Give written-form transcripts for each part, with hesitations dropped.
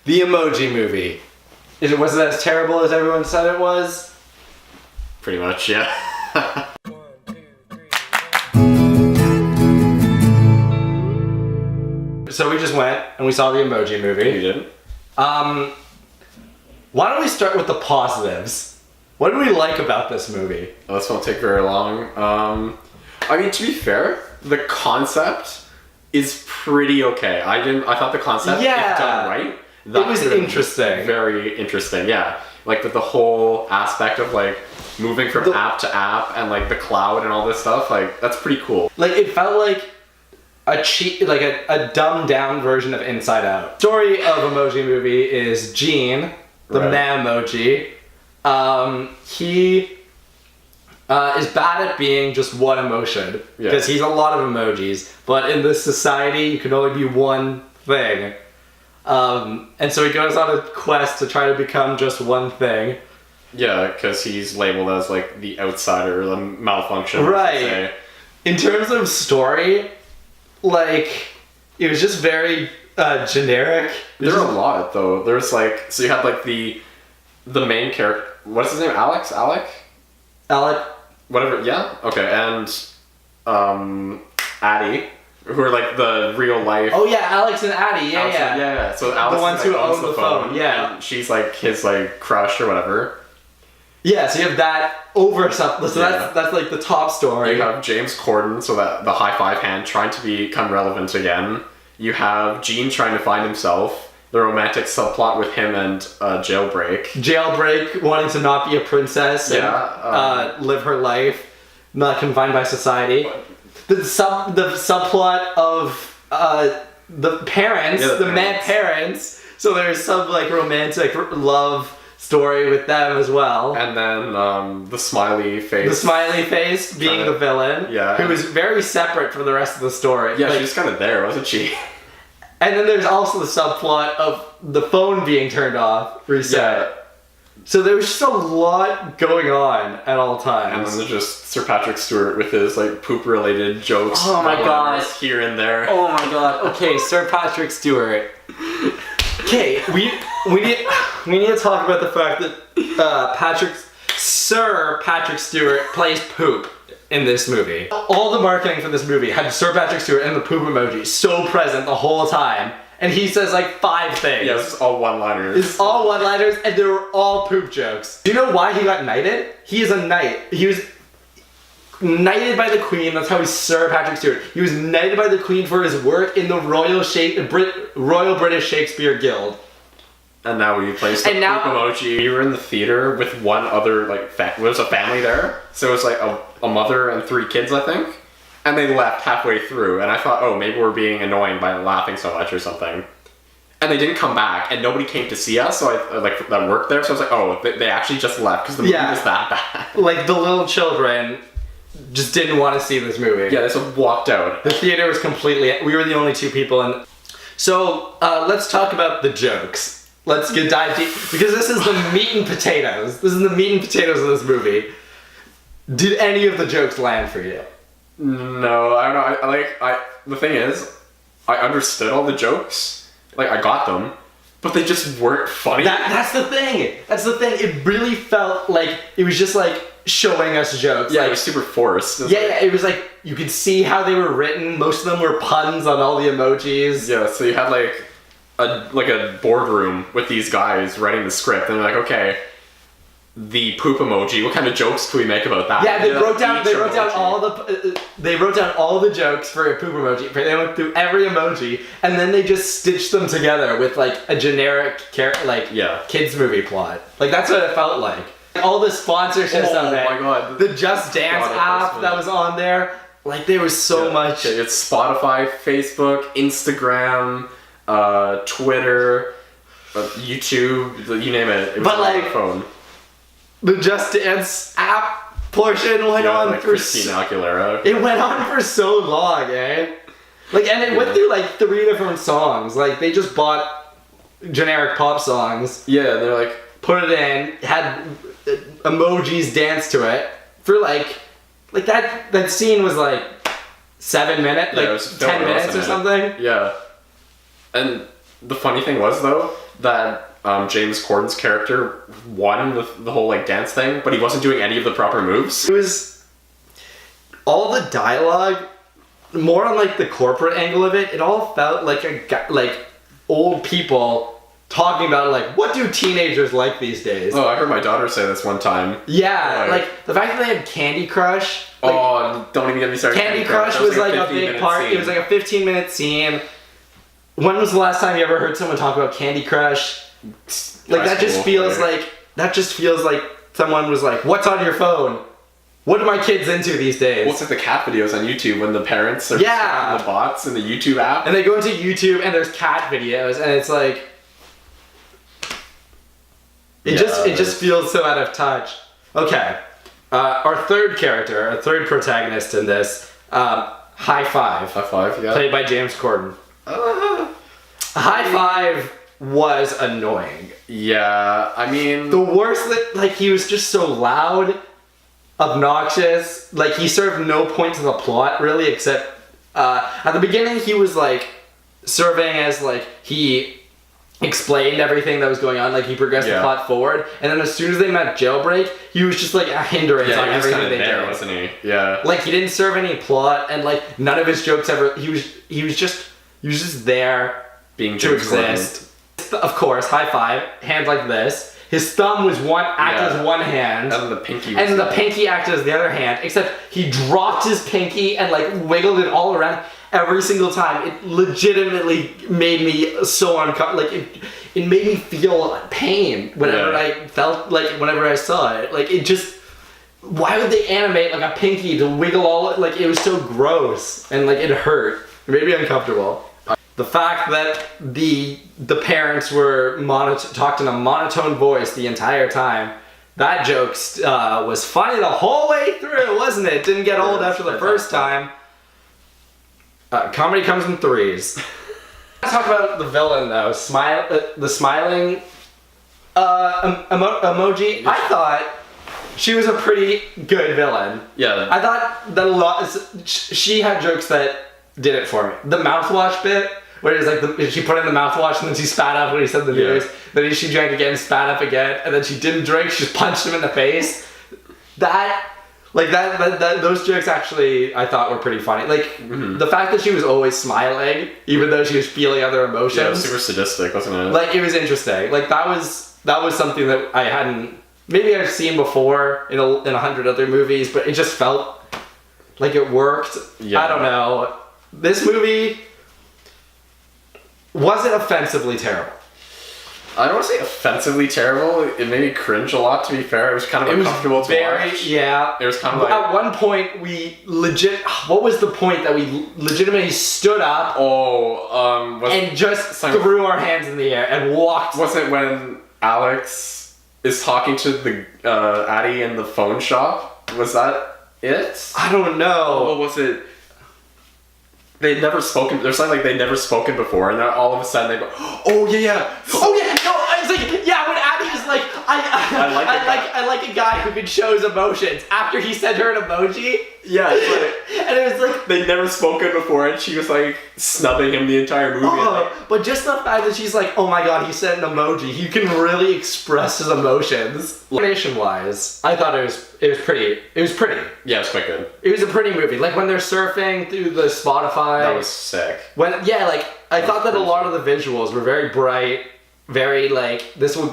The Emoji Movie. Was it as terrible as everyone said it was? Pretty much, yeah. So we just went and we saw the Emoji Movie. You did? Why don't we start with the positives? What do we like about this movie? Oh, this won't take very long. I mean, to be fair, the concept is pretty okay. I thought the concept, if done right, it was interesting. Very interesting, yeah. Like with the whole aspect of like moving from app to app and like the cloud and all this stuff, like that's pretty cool. Like it felt like a dumbed down version of Inside Out. Story of Emoji Movie is Gene, the Emoji. He is bad at being just one emotion because he's a lot of emojis, but in this society you can only be one thing. And so he goes on a quest to try to become just one thing. Yeah, because he's labeled as like the outsider, the malfunction. Right. In terms of story, like it was just very generic. There were a lot though. There's like, so you had like the main character. What's his name? Alec. Whatever. Yeah. Okay. And Addie, who are like the real life. Oh yeah, Alex and Addie. Yeah. So Alex, the ones who own the phone. Yeah. And she's like his like crush or whatever. Yeah, so you have that over something. So that's like the top story. You have James Corden, so that the high five hand, trying to become relevant again. You have Gene trying to find himself. The romantic subplot with him and Jailbreak, wanting to not be a princess and live her life, not confined by society. The subplot of the parents, the mad parents. So there's some like romantic love story with them as well. And then the smiley face. The smiley face being the villain. Yeah. Who is very separate from the rest of the story. Yeah, like, she was kind of there, wasn't she? And then there's also the subplot of the phone being turned off, reset. Yeah. So there was just a lot going on at all times. And then there's just Sir Patrick Stewart with his like poop related jokes. Oh my god. Here and there. Oh my god. Okay, Sir Patrick Stewart. Okay, we need to talk about the fact that Sir Patrick Stewart plays poop in this movie. All the marketing for this movie had Sir Patrick Stewart and the poop emoji so present the whole time, and he says like 5 things. Yeah, it's all one-liners. It's all one-liners, and they were all poop jokes. Do you know why he got knighted? He is a knight. He was knighted by the Queen. That's how he's Sir Patrick Stewart. He was knighted by the Queen for his work in the Royal British Shakespeare Guild. And now he plays the poop emoji. We were in the theater with one other, like, there was a family there. So it was like a mother and 3 kids, I think. And they left halfway through. And I thought, oh, maybe we're being annoying by laughing so much or something. And they didn't come back, and nobody came to see us, so I that worked there. So I was like, oh, they actually just left because the movie was that bad. Like, the little children just didn't want to see this movie. Yeah, they just walked out. The theater was we were the only 2 people, and so let's talk about the jokes. Let's dive deep, because this is the meat and potatoes. This is the meat and potatoes of this movie. Did any of the jokes land for you? No, I don't know. The thing is, I understood all the jokes. Like, I got them, but they just weren't funny. That's the thing. That's the thing. It really felt like it was just like showing us jokes. Yeah, like, it was super forced. It was like you could see how they were written. Most of them were puns on all the emojis. Yeah, so you had like a boardroom with these guys writing the script, and they're like, okay, the poop emoji. What kind of jokes can we make about that? Yeah, they wrote down all the jokes for a poop emoji. They went through every emoji, and then they just stitched them together with like a generic kids movie plot. Like that's what it felt like. All the sponsorships of it. Oh my god. The Just Dance app that was on there. Like there was so much. Okay, it's Spotify, Facebook, Instagram, Twitter, YouTube, you name it. It was on the phone. The Just Dance app portion went on like for Christina Aguilera. It went on for so long, eh? Like, and it went through like 3 different songs. Like, they just bought generic pop songs. Yeah, they're like, put it in, had emojis dance to it for like that scene was like 7 minutes, like 10 minutes or something. Yeah, and the funny thing was though that James Corden's character won the whole like dance thing, but he wasn't doing any of the proper moves. It was all the dialogue, more on like the corporate angle of it. It all felt like like old people talking about like, what do teenagers like these days? Oh, I heard my daughter say this one time. Yeah, like the fact that they had Candy Crush. Like, oh, don't even get me started. Candy Crush was like a big part. Scene. It was like a 15-minute scene. When was the last time you ever heard someone talk about Candy Crush? Like that just feels like someone was like, "What's on your phone? What are my kids into these days?" What's like the cat videos on YouTube when the parents are on the bots in the YouTube app, and they go into YouTube and there's cat videos, and it's like. It just feels so out of touch. Okay, our third character, our third protagonist in this, High Five. High Five, yeah. Played by James Corden. High Five was annoying. Yeah, I mean... The worst that, like, he was just so loud, obnoxious, like, he served no point to the plot, really, except, at the beginning he was, like, serving as, like, he explained everything that was going on, like he progressed the plot forward, and then as soon as they met Jailbreak, he was just like a hindrance on everything they did, wasn't he? Yeah. Like he didn't serve any plot, and like none of his jokes ever. He was just there being to exist. Of course, High Five, hand like this. His thumb was acted as one hand, and the pinky. Pinky acted as the other hand. Except he dropped his pinky and like wiggled it all around. Every single time, it legitimately made me so uncomfortable. Like it made me feel pain whenever whenever I saw it. Like it just, why would they animate like a pinky to wiggle all? Like it was so gross and like it hurt. It made me uncomfortable. The fact that the parents were talked in a monotone voice the entire time. That joke was funny the whole way through, wasn't it? Didn't get old after the first time. Comedy comes in threes. Let's talk about the villain though. The smiling emoji. I thought she was a pretty good villain. Yeah. I thought that she had jokes that did it for me. The mouthwash bit, where it was like she put in the mouthwash and then she spat up when he said the news. Then she drank again, spat up again, and then she didn't drink. She just punched him in the face. Those jokes actually I thought were pretty funny. Like the fact that she was always smiling, even though she was feeling other emotions. Yeah, it was super sadistic, wasn't it? Like it was interesting. Like that was something that I hadn't. Maybe I've seen before in 100 other movies, but it just felt like it worked. Yeah. I don't know. This movie wasn't offensively terrible. I don't want to say offensively terrible. It made me cringe a lot, to be fair. It was kind of uncomfortable to watch. Yeah. It was kind of like... At one point, what was the point that we legitimately stood up and just threw our hands in the air and walked? Wasn't it when Alex is talking to the Addie in the phone shop? Was that it? I don't know. What was it? They'd never spoken. There's something like they'd never spoken before, and then all of a sudden they go, "Oh yeah." Oh yeah. No, it's like when Abby is like, I like a guy who can show his emotions after he sent her an emoji. Yeah, and it was like they'd never spoken before, and she was like snubbing him the entire movie. But just the fact that she's like, "Oh my god, he sent an emoji. He can really express his emotions." Animation-wise, I thought it was pretty. It was pretty. Yeah, it was quite good. It was a pretty movie. Like when they're surfing through the Spotify. That was sick. I thought that a lot of the visuals were very bright, very like this would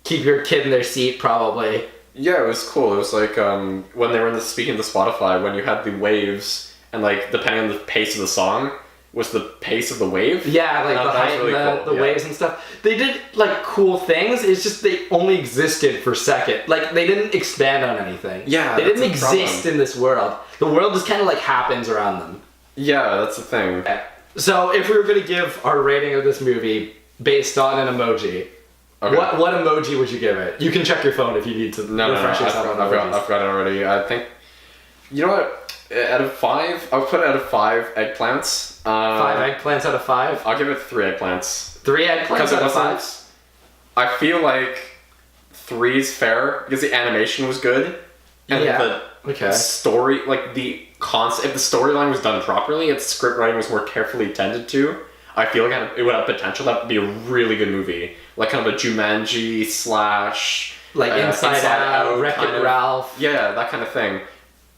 keep your kid in their seat probably. Yeah, it was cool. It was like when they were speaking to Spotify, when you had the waves and like depending on the pace of the song was the pace of the wave. Yeah, like the height, really the waves and stuff. They did like cool things. It's just they only existed for a second. Like they didn't expand on anything. Yeah, they didn't exist in this world. The world just kind of like happens around them. Yeah, that's the thing. So if we were gonna give our rating of this movie based on an emoji. Okay. What emoji would you give it? You can check your phone if you need to refresh yourself on emojis. I've got it already. I think, you know what? Out of 5, I would put it out of 5 eggplants. 5 eggplants out of 5? I'll give it 3 eggplants. 3 eggplants out of 5? I feel like 3 is fair because the animation was good. And the story, like the concept, if the storyline was done properly, if the script writing was more carefully tended to, I feel like it would have potential. That would be a really good movie, like kind of a Jumanji / like Inside Out, Wreck-It Ralph. Yeah, that kind of thing.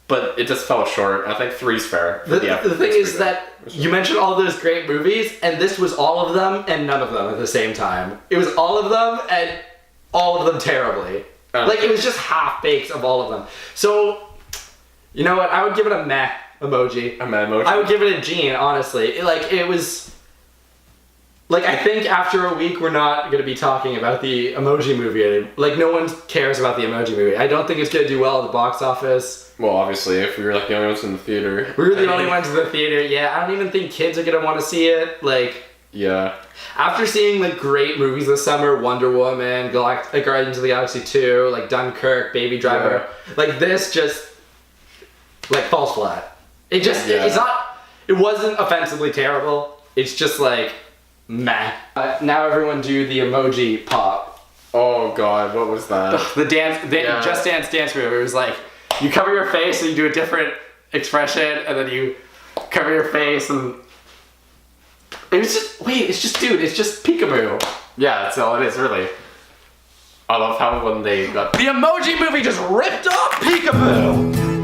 But it just fell short. I think 3's fair. The thing is that you mentioned all those great movies, and this was all of them and none of them at the same time. It was all of them and all of them terribly. Like, it was just half-baked of all of them. So, you know what? I would give it a meh emoji. A meh emoji? I would give it a Gene, honestly. It was... Like, I think after a week, we're not going to be talking about the Emoji movie anymore. Like, no one cares about the Emoji movie. I don't think it's going to do well at the box office. Well, obviously, if we were like the only ones in the theater. We were the only ones in the theater, yeah. I don't even think kids are going to want to see it. Like... Yeah. After seeing, like, great movies this summer, Wonder Woman, Guardians of the Galaxy 2, like, Dunkirk, Baby Driver, like, this just, like, falls flat. It just, it's not, it wasn't offensively terrible. It's just, like, meh. Now everyone do the emoji pop. Oh, God, what was that? The Just Dance move. It was like, you cover your face and you do a different expression, and then you cover your face and... It was just, it's just peekaboo. Yeah, that's all it is, really. I love how when they got... The Emoji movie just ripped off peekaboo!